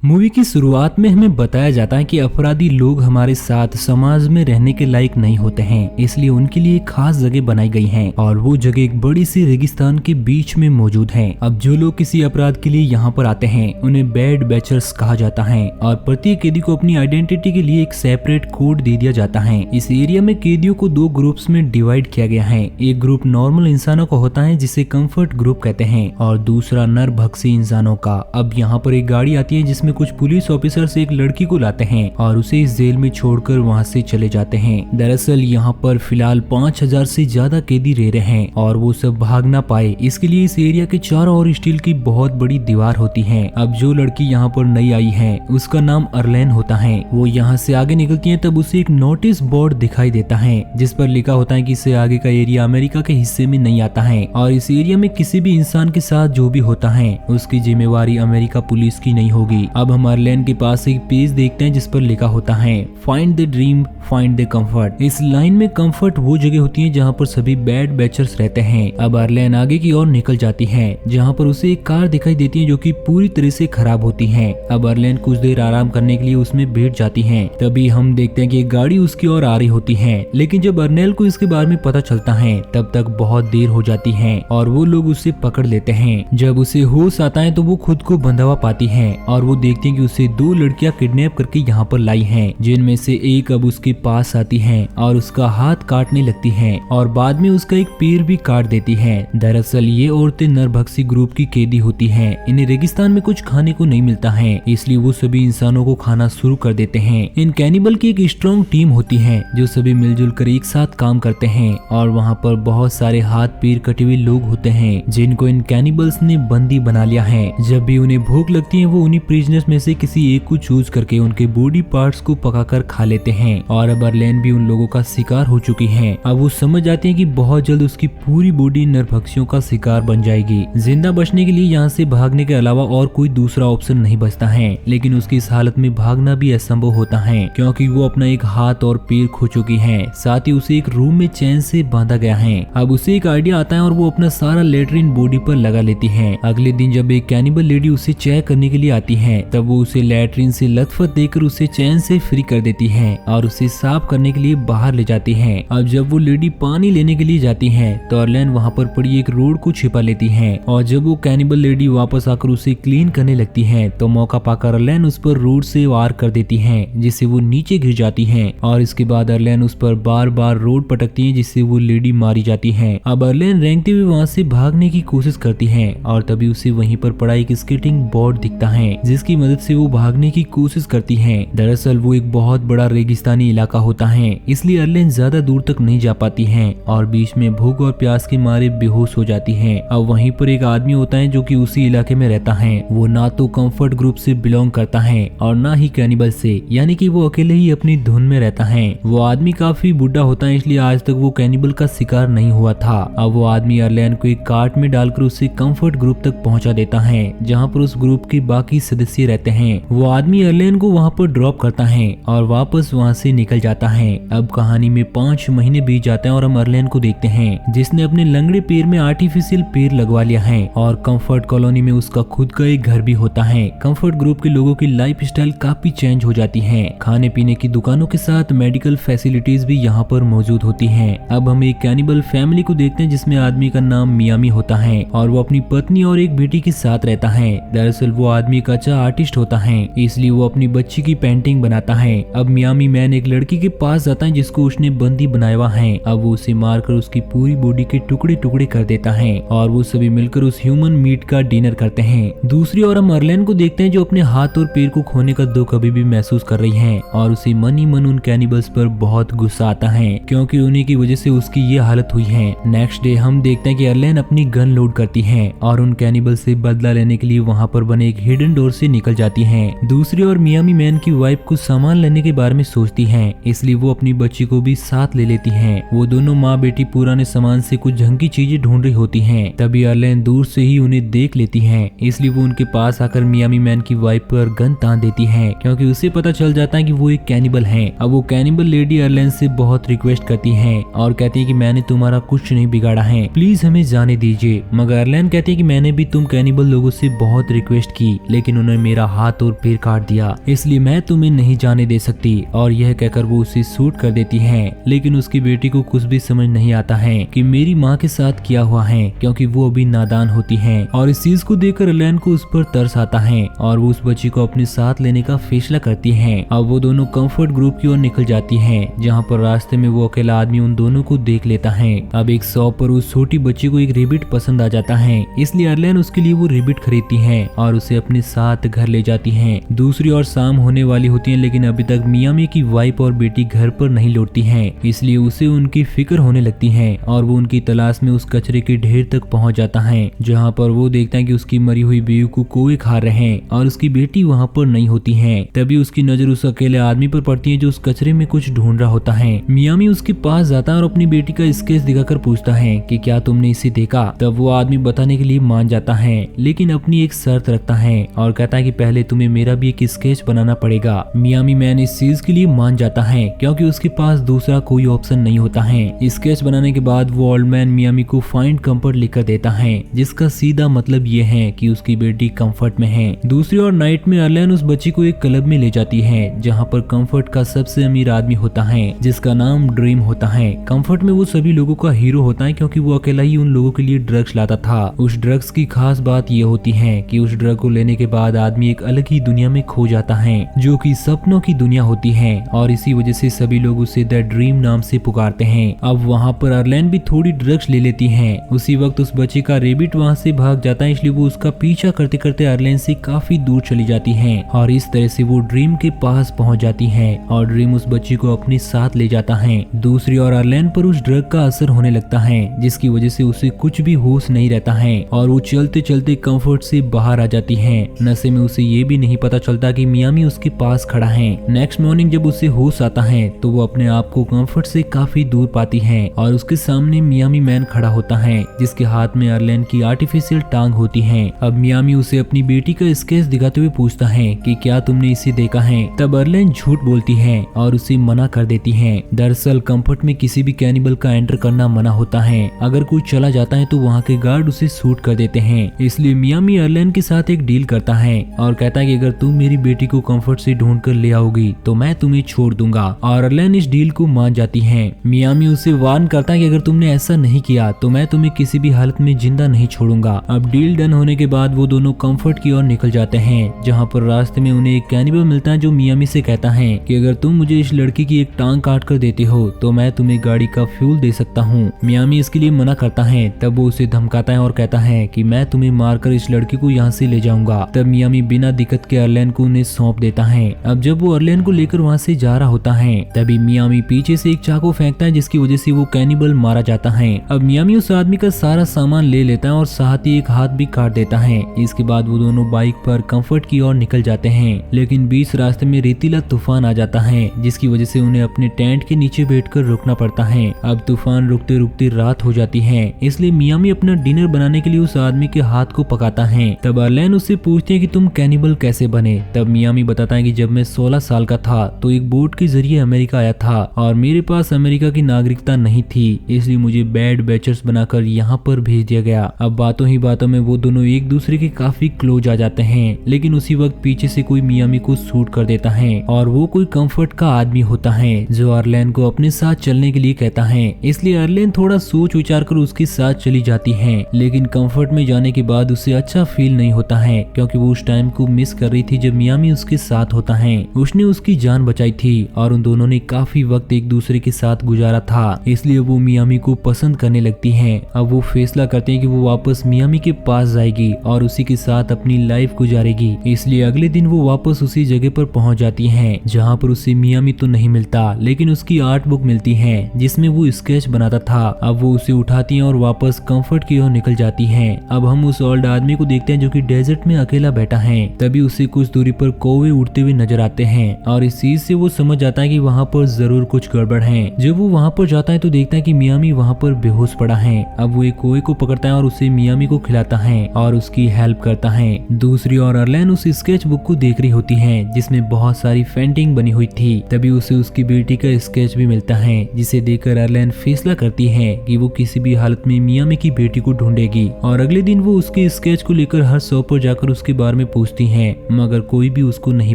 Movie की शुरुआत में हमें बताया जाता है कि अपराधी लोग हमारे साथ समाज में रहने के लायक नहीं होते हैं, इसलिए उनके लिए एक खास जगह बनाई गई है और वो जगह एक बड़ी सी रेगिस्तान के बीच में मौजूद है। अब जो लोग किसी अपराध के लिए यहाँ पर आते हैं उन्हें बैड बैचर्स कहा जाता है और प्रत्येक कैदी को अपनी आइडेंटिटी के लिए एक सेपरेट कोड दे दिया जाता है। इस एरिया में कैदियों को दो ग्रुप्स में डिवाइड किया गया है। एक ग्रुप नॉर्मल इंसानों का होता है जिसे कंफर्ट ग्रुप कहते हैं और दूसरा नरभक्षी इंसानों का। अब यहाँ पर एक गाड़ी आती है जिसमें कुछ पुलिस ऑफिसर्स एक लड़की को लाते हैं और उसे इस जेल में छोड़कर वहाँ से चले जाते हैं। दरअसल यहाँ पर फिलहाल 5000 से ज्यादा कैदी रह रहे हैं और वो सब भाग ना पाए इसके लिए इस एरिया के चारों ओर स्टील की बहुत बड़ी दीवार होती है। अब जो लड़की यहाँ पर नई आई है उसका नाम अर्लेन होता है। वो यहाँ से आगे निकलती है तब उसे एक नोटिस बोर्ड दिखाई देता है जिस पर लिखा होता है कि इससे आगे का एरिया अमेरिका के हिस्से में नहीं आता है और इस एरिया में किसी भी इंसान के साथ जो भी होता है उसकी जिम्मेवारी अमेरिका पुलिस की नहीं होगी। अब हम अर्लेन के पास एक पेज देखते हैं जिस पर लिखा होता है find the dream find the comfort. इस लाइन में कंफर्ट वो जगह होती है जहाँ पर सभी बैड बैचर्स रहते हैं। अब अर्लेन आगे की ओर निकल जाती है जहाँ पर उसे एक कार दिखाई देती है जो कि पूरी तरह से खराब होती है। अब अर्लेन कुछ देर आराम करने के लिए उसमें बैठ जाती है। तभी हम देखते हैं कि एक गाड़ी उसकी ओर आ रही होती है, लेकिन जब अर्नेल को इसके बारे में पता चलता है तब तक बहुत देर हो जाती है और वो लोग उसे पकड़ लेते हैं। जब उसे होश आता है तो वो खुद को बंधवा पाती है और वो देखती है कि उसे दो लड़कियां किडनैप करके यहाँ पर लाई हैं, जिनमें से एक अब उसके पास आती है और उसका हाथ काटने लगती है और बाद में उसका एक पैर भी काट देती है। दरअसल ये औरतें नरभक्षी ग्रुप की कैदी होती हैं। इन्हें रेगिस्तान में कुछ खाने को नहीं मिलता है इसलिए वो सभी इंसानों को खाना शुरू कर देते हैं। इन कैनिबल की एक स्ट्रॉन्ग टीम होती है जो सभी मिलजुल कर एक साथ काम करते हैं और वहाँ पर बहुत सारे हाथ पैर कटे हुए लोग होते हैं जिनको इन कैनिबल्स ने बंदी बना लिया है। जब भी उन्हें भूख लगती है वो उन्हीं प्रिजनर्स में से किसी एक को चूज करके उनके बॉडी पार्ट्स को पकाकर खा लेते हैं और अब अर्लेन भी उन लोगों का शिकार हो चुकी है। अब वो समझ जाती है कि बहुत जल्द उसकी पूरी बॉडी नरभक्षियों का शिकार बन जाएगी। जिंदा बचने के लिए यहाँ से भागने के अलावा और कोई दूसरा ऑप्शन नहीं बचता है, लेकिन उसकी इस हालत में भागना भी असंभव होता है क्योंकि वो अपना एक हाथ और पैर खो चुकी है। साथ ही उसे एक रूम में चैन से बांधा गया है। अब उसे एक आइडिया आता है और वो अपना सारा लेटरिन बॉडी पर लगा लेती है। अगले दिन जब एक कैनिबल लेडी उसे चेक करने के लिए आती है तब वो उसे लेटरिन से लथपथ देकर उसे चैन से फ्री कर देती है और उसे साफ करने के लिए बाहर ले जाती है। अब जब वो लेडी पानी लेने के लिए जाती है तो अर्लेन वहाँ पर पड़ी एक रोड को छिपा लेती है और जब वो कैनिबल लेडी वापस आकर उसे क्लीन करने लगती है तो मौका पाकर अर्लेन उस पर रोड से वार कर देती है जिससे वो नीचे गिर जाती है और इसके बाद अर्लेन उस पर बार बार रोड पटकती है जिससे वो लेडी मारी जाती है। अब अर्लेन रेंगते हुए वहाँ से भागने की कोशिश करती है और तभी उसे वहीं पर पड़ा एक स्केटिंग बोर्ड दिखता है जिसकी मदद से वो भागने की कोशिश करती है। दरअसल वो एक बहुत बड़ा रेगिस्तानी इलाका होता है इसलिए अर्लेन ज्यादा दूर तक नहीं जा पाती है और बीच में भूख और प्यास के मारे बेहोश हो जाती है। अब वहीं पर एक आदमी होता है जो कि उसी इलाके में रहता है। वो ना तो कंफर्ट ग्रुप से बिलोंग करता है और ना ही कैनिबल से, यानी कि वो अकेले ही अपनी धुन में रहता है। वो आदमी काफी बुढ़ा होता है इसलिए आज तक वो कैनिबल का शिकार नहीं हुआ था। अब वो आदमी अर्लेन को एक कार्ट में डालकर उसे कंफर्ट ग्रुप तक पहुंचा देता है जहां पर उस ग्रुप के बाकी सदस्य रहते हैं। वो आदमी अर्लेन को वहां पर ड्रॉप करता है और वापस वहां से निकल जाता है। अब कहानी में 5 महीने बीत जाते हैं और हम अर्लेन को देखते हैं जिसने अपने लंगड़े पैर में आर्टिफिशियल पैर लगवा लिया है और कंफर्ट कॉलोनी में उसका खुद का एक घर भी होता है। कंफर्ट ग्रुप के लोगों की लाइफ स्टाइल काफी चेंज हो जाती है। खाने पीने की दुकानों के साथ मेडिकल फैसिलिटीज भी यहाँ पर मौजूद होती हैं। अब हम एक कैनिबल फैमिली को देखते हैं जिसमें आदमी का नाम मियामी होता है और वो अपनी पत्नी और एक बेटी के साथ रहता है। दरअसल वो आदमी एक अच्छा आर्टिस्ट होता है इसलिए वो अपनी बच्ची की पेंटिंग बनाता है। अब मियामी मैन एक लड़की के पास जाता है जिसको उसने बंदी बनाया हुआ है। अब वो उसे मारकर उसकी पूरी बॉडी के टुकड़े टुकड़े कर देता है और वो सभी मिलकर उस ह्यूमन मीट का डिनर करते हैं। दूसरी ओर हम अर्लेन को देखते हैं जो अपने हाथ और पैर को खोने का दुख अभी भी महसूस कर रही है और उसे मन ही मन उन कैनिबल्स पर बहुत गुस्सा आता है क्योंकि उन्हीं की वजह से उसकी ये हालत हुई है। नेक्स्ट डे हम देखते हैं कि अर्लेन अपनी गन लोड करती है और उन कैनिबल से बदला लेने के लिए वहाँ पर बने एक हिडन डोर से निकल जाती है। दूसरी ओर मियामी मैन की वाइफ कुछ सामान लेने के बारे में सोचती है इसलिए वो अपनी बच्ची को भी साथ ले लेती है। वो दोनों माँ बेटी पुराने सामान से कुछ झंकी चीजें ढूंढ रही होती हैं। तभी अर्लेन दूर से ही उन्हें देख लेती है इसलिए वो उनके पास आकर मियामी मैन की वाइफ पर गन तान देती है क्योंकि उसे पता चल जाता है कि वो एक कैनिबल है। अब वो कैनिबल लेडी अर्लेन से बहुत रिक्वेस्ट करती है और कहती है कि मैंने तुम्हारा कुछ नहीं बिगाड़ा है, प्लीज हमें जाने दीजिए। मगर अर्लेन कहती है कि मैंने भी तुम कैनिबल लोगों से बहुत रिक्वेस्ट की लेकिन उन्होंने मेरा हाथ और पैर काट दिया, इसलिए मैं तुम्हें नहीं जाने दे सकती। और यह कहकर वो उसे शूट कर देती है। लेकिन उसकी बेटी को कुछ भी समझ नहीं आता है कि मेरी माँ के साथ क्या हुआ है, क्योंकि वो अभी नादान होती है। और इस चीज को देखकर अर्लेन को उस पर तरस आता है और वो उस बच्ची को अपने साथ लेने का फैसला करती है। अब वो दोनों कंफर्ट ग्रुप की ओर निकल जाती है, जहाँ पर रास्ते में वो अकेला आदमी उन दोनों को देख लेता है। अब एक शॉप पर उस छोटी बच्ची को एक रेबिट पसंद आ जाता है, इसलिए अर्लेन उसके लिए वो रेबिट खरीदती है और उसे अपने साथ घर ले जाती है। दूसरी ओर शाम होने वाली होती है, लेकिन अभी तक मियामी की वाइफ और बेटी घर पर नहीं लौटती है, इसलिए उसे उनकी फिक्र होने लगती है और वो उनकी तलाश में उस कचरे के ढेर तक पहुंच जाता है, जहां पर वो देखता है कि उसकी मरी हुई बीवी को कौवे खा रहे हैं और उसकी बेटी वहां पर नहीं होती है। तभी उसकी नजर उस अकेले आदमी पर पड़ती है जो उस कचरे में कुछ ढूंढ रहा होता है। मियामी उसके पास जाता है और अपनी बेटी का स्केच दिखाकर पूछता है कि क्या तुमने इसे देखा। तब वो आदमी बताने के लिए मान जाता है, लेकिन अपनी एक शर्त रखता है और कहता है कि पहले तुम्हें मेरा भी एक स्केच बनाना पड़ेगा। मियामी मैन इस चीज के लिए मान जाता है, क्योंकि उसके पास दूसरा कोई ऑप्शन नहीं होता है। स्केच बनाने के बाद वो ओल्ड मैन मियामी को फाइंड कंफर्ट लिखकर देता है, जिसका सीधा मतलब ये है कि उसकी बेटी कंफर्ट में है। दूसरी ओर नाइट में अर्लेन उस बच्ची को एक क्लब में ले जाती है, जहाँ पर कंफर्ट का सबसे अमीर आदमी होता है, जिसका नाम ड्रीम होता है। कंफर्ट में वो सभी लोगों का हीरो होता है, क्योंकि वो अकेला ही उन लोगों के लिए ड्रग्स लाता था। उस ड्रग्स की खास बात ये होती है कि उस ड्रग को लेने के बाद आदमी एक अलग ही दुनिया में खो जाता है, जो कि सपनों की दुनिया होती है, और इसी वजह से सभी लोग उसे द ड्रीम नाम से पुकारते हैं। अब वहाँ पर अर्लेन भी थोड़ी ड्रग्स ले लेती है। उसी वक्त उस बच्चे का रेबिट वहाँ से भाग जाता है, इसलिए वो उसका पीछा करते करते अर्लेन से काफी दूर चली जाती है और इस तरह से वो ड्रीम के पास पहुँच जाती है और ड्रीम उस बच्ची को अपने साथ ले जाता है। दूसरी ओर अर्लेन पर उस ड्रग का असर होने लगता है, जिसकी वजह से उसे कुछ भी होश नहीं रहता है और वो चलते चलते कंफर्ट से बाहर आ जाती है। नशे में उसे ये भी नहीं पता चलता कि मियामी उसके पास खड़ा है। नेक्स्ट मॉर्निंग जब उसे होश आता है तो वो अपने आप को कंफर्ट से काफी दूर पाती है और उसके सामने मियामी मैन खड़ा होता है, जिसके हाथ में अर्लेन की आर्टिफिशियल टांग होती है। अब मियामी उसे अपनी बेटी का स्केच दिखाते हुए पूछता है कि क्या तुमने इसे देखा है। तब अर्लेन झूठ बोलती है और उसे मना कर देती है। दरअसल कंफर्ट में किसी भी कैनिबल का एंटर करना मना होता है। अगर कोई चला जाता है तो वहाँ के गार्ड उसे शूट कर देते हैं। इसलिए मियामी अर्लेन के साथ एक डील करता है और कहता है कि अगर तुम मेरी बेटी को कंफर्ट से ढूंढ कर ले आओगी तो मैं तुम्हें छोड़ दूंगा, और अर्लेन इस डील को मान जाती है। मियामी उसे वार्न करता है कि अगर तुमने ऐसा नहीं किया तो मैं तुम्हें किसी भी हालत में जिंदा नहीं छोड़ूंगा। अब डील डन होने के बाद वो दोनों कंफर्ट की ओर निकल जाते हैं, जहाँ पर रास्ते में उन्हें एक कैनिबल मिलता है जो मियामी से कहता है कि अगर तुम मुझे इस लड़की की एक टांग काट कर देते हो तो मैं तुम्हें गाड़ी का फ्यूल दे सकता हूँ। मियामी इसके लिए मना करता है। तब वो उसे धमकाता है और कहता है कि मैं तुम्हें मारकर इस लड़की को यहाँ से ले जाऊंगा। तब मियामी बिना दिक्कत के अर्लेन को उन्हें सौंप देता है। अब जब वो अर्लेन को लेकर वहाँ से जा रहा होता है तभी मियामी पीछे से एक चाकू फेंकता है, जिसकी वजह से वो कैनिबल मारा जाता है। अब मियामी उस आदमी का सारा सामान ले लेता है और साथ ही एक हाथ भी काट देता है। इसके बाद वो दोनों बाइक पर कंफर्ट की ओर निकल जाते हैं, लेकिन बीच रास्ते में रेतीला तूफान आ जाता है, जिसकी वजह से उन्हें अपने टेंट के नीचे बैठकर रुकना पड़ता है। अब तूफान रुकते रुकते रात हो जाती है, इसलिए मियामी अपना डिनर बनाने के लिए उस आदमी के हाथ को पकाता है। तब अर्लेन उससे पूछते हैं कि तुम कैनिबल कैसे बने। तब मियामी बताता है कि जब मैं 16 साल का था तो एक बोट के जरिए अमेरिका आया था और मेरे पास अमेरिका की नागरिकता नहीं थी, इसलिए मुझे बैड बैचर्स बनाकर यहाँ पर भेज दिया गया। अब बातों ही बातों में वो दोनों एक दूसरे के काफी क्लोज आ जाते हैं, लेकिन उसी वक्त पीछे से कोई मियामी को शूट कर देता है और वो कोई कंफर्ट का आदमी होता है जो अर्लेन को अपने साथ चलने के लिए कहता है। इसलिए अर्लेन थोड़ा सोच विचार कर उसके साथ चली जाती है, लेकिन कंफर्ट में जाने के बाद उसे अच्छा फील नहीं होता है, क्योंकि वो उस टाइम को मिस कर रही थी जब मियामी उसके साथ होता है। उसने उसकी जान बचाई थी और उन दोनों ने काफी वक्त एक दूसरे के साथ गुजारा था, इसलिए वो मियामी को पसंद करने लगती है। अब वो फैसला करते हैं कि वो वापस मियामी के पास जाएगी और उसी के साथ अपनी लाइफ गुजारेगी। इसलिए अगले दिन वो वापस उसी जगह पर पहुंच जाती है जहाँ पर उसे मियामी तो नहीं मिलता, लेकिन उसकी आर्ट बुक मिलती है जिसमें वो स्केच बनाता था। अब वो उसे उठाती है और वापस कंफर्ट की ओर निकल जाती है। अब हम उस ओल्ड आदमी को देखते हैं जो कि डेजर्ट में अकेला बैठा है। तभी उसे कुछ दूरी पर कौवे उड़ते हुए नजर आते हैं और इस चीज से वो समझ जाता है कि वहाँ पर जरूर कुछ गड़बड़ है। जब वो वहाँ पर जाता है तो देखता है कि मियामी वहाँ पर बेहोश पड़ा है। अब वो एक कौवे को पकड़ता है और उसे मियामी को खिलाता है और उसकी हेल्प करता है। दूसरी ओर अर्लेन उस स्केच बुक को देख रही होती है जिसमें बहुत सारी पेंटिंग बनी हुई थी। तभी उसे उसकी बेटी का स्केच भी मिलता है, जिसे देखकर अर्लेन फैसला करती है कि वो किसी भी हालत में मियामी की बेटी को ढूंढेगी। और अगले दिन वो उसके स्केच को लेकर हर शॉप पर जाकर उसके बारे में पूछती है मगर कोई भी उसको नहीं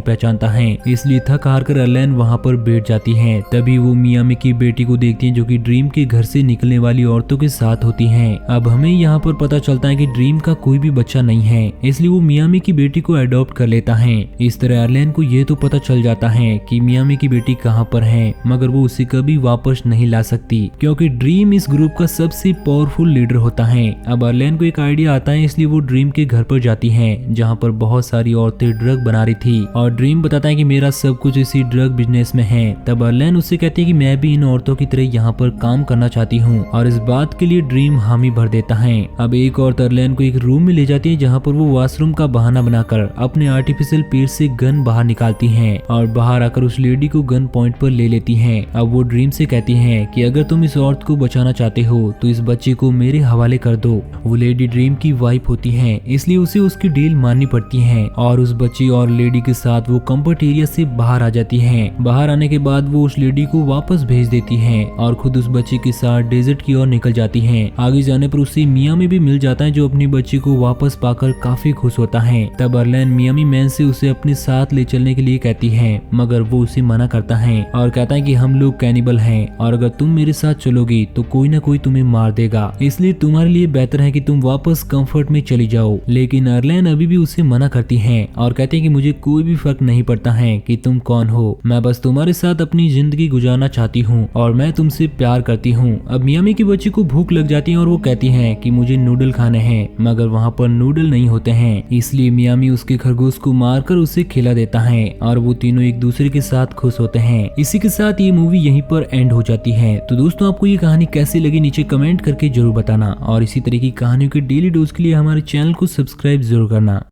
पहचानता है। इसलिए थक हार कर अर्लेन वहाँ पर बैठ जाती है। तभी वो मियामी की बेटी को देखती है जो कि ड्रीम के घर से निकलने वाली औरतों के साथ होती है। अब हमें यहाँ पर पता चलता है कि ड्रीम का कोई भी बच्चा नहीं है, इसलिए वो मियामी की बेटी को अडॉप्ट कर लेता है। इस तरह अर्लेन को ये तो पता चल जाता है कि मियामी की बेटी कहाँ पर है, मगर वो उसे कभी वापस नहीं ला सकती क्योंकि ड्रीम इस ग्रुप का सबसे पावरफुल लीडर होता है। अब अर्लेन को एक आइडिया आता है, इसलिए वो ड्रीम के घर पर जाती है जहाँ पर बहुत सारी औरतें ड्रग बना रही थी और ड्रीम बताता है कि मेरा सब कुछ इसी ड्रग बिजनेस में है। तब अर्लेन उससे कहती है कि मैं भी इन औरतों की तरह यहाँ पर काम करना चाहती हूँ और इस बात के लिए ड्रीम हामी भर देता है। अब एक औरत अर्लेन को एक रूम में ले जाती है जहाँ पर वो वॉशरूम का बहाना बनाकर अपने आर्टिफिशियल पेट से गन बाहर निकालती है और बाहर आकर उस लेडी को गन पॉइंट पर ले लेती है। अब वो ड्रीम से कहती है कि अगर तुम इस औरत को बचाना चाहते हो तो इस बच्चे को मेरे हवाले कर दो। वो लेडी ड्रीम की वाइफ होती है, इसलिए उसे उसकी डील माननी पड़ती है और उस बच्ची और लेडी के साथ वो कंफर्ट एरिया से बाहर आ जाती है। बाहर आने के बाद वो उस लेडी को वापस भेज देती है और खुद उस बच्ची के साथ डेजर्ट की ओर निकल जाती है। आगे जाने पर उसे मियामी भी मिल जाता है जो अपनी बच्ची को वापस पाकर काफी खुश होता है। तब अर्लेन मियामी मैन से उसे अपने साथ ले चलने के लिए कहती है, मगर वो उसे मना करता है और कहता है कि हम लोग कैनिबल हैं और अगर तुम मेरे साथ चलोगी तो कोई ना कोई तुम्हें मार देगा, इसलिए तुम्हारे लिए बेहतर है कि तुम वापस कंफर्ट में चली जाओ। लेकिन अर्लेन अभी भी उसे मना करती है और कहती है कि मुझे कोई भी फर्क नहीं पड़ता है कि तुम कौन हो, मैं बस तुम्हारे साथ अपनी जिंदगी गुजारना चाहती हूँ और मैं तुमसे प्यार करती हूँ। अब मियामी की बच्ची को भूख लग जाती है और वो कहती है कि मुझे नूडल खाने हैं, मगर वहाँ पर नूडल नहीं होते हैं, इसलिए मियामी उसके खरगोश को मारकर उसे खिला देता है और वो तीनों एक दूसरे के साथ खुश होते हैं। इसी के साथ ये मूवी यहीं पर एंड हो जाती है। तो दोस्तों आपको ये कहानी कैसी लगी नीचे कमेंट करके जरूर बताना और इसी तरह की कहानियों के डेली डोज के लिए हमारे चैनल को सब्सक्राइब जरूर करना।